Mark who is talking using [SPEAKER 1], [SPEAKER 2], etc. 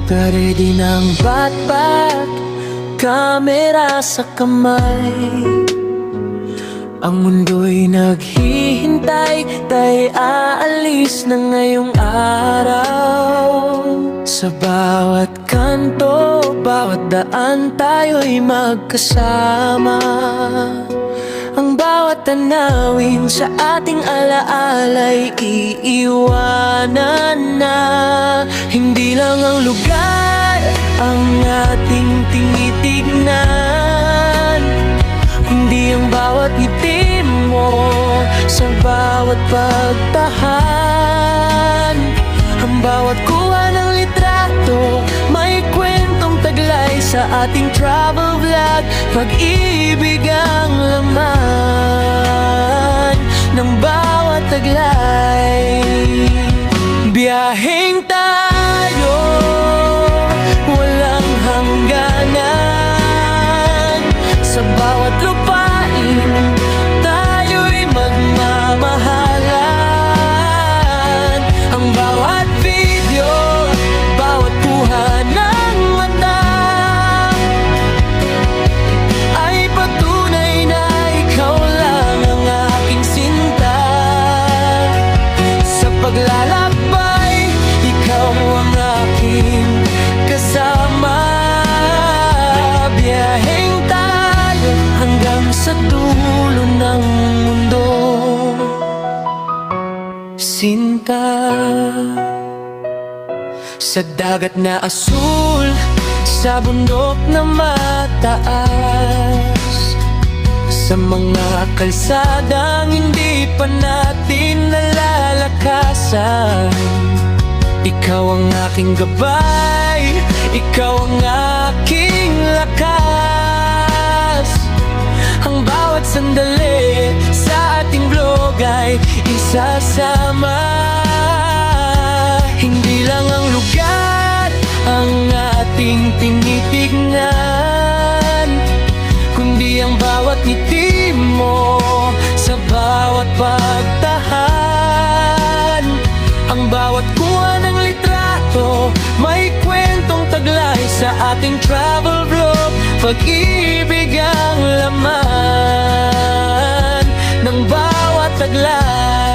[SPEAKER 1] Ready ng backpack, kamera sa kamay. Ang mundo'y naghihintay, tayo aalis na ngayong araw. Sa bawat kanto, bawat daan tayo'y magkasama. Ang bawat tanawin sa ating alaala'y iiwanan na. Hindi lang ang lugar ang ating tinitignan, hindi ang bawat ngiti mo sa bawat pagtahan. Ang bawat kuha ng litrato may kwentong taglay sa ating travel vlog. Pag-ibig ang laman ng bawat taglay. Biyaheng tayo, walang hangganan. Sa bawat lupain, tayo'y magmamahalan. Ang bawat video, bawat kuha ng mata ay patunay na ikaw lang ang aking sinta. Sa paglalakbay, ikaw ang aking kasama. Biyaheng tayo hanggang sa dulo ng mundo, sinta. Sa dagat na asul, sa bundok na mataas, sa mga kalsadang hindi pa natin nalalakasan. Ikaw ang aking gabay, ikaw ang aking lakas. Ang bawat sandali sa ating vlog ay isasama. Hindi lang ang lugar ang ating tinitignan, kundi ang bawat ngiti mo sa bawat pagtahan. Ang bawat kuha ng litrato may kwentong taglay sa ating travel vlog. Pag-ibig ang laman ng bawat taglay.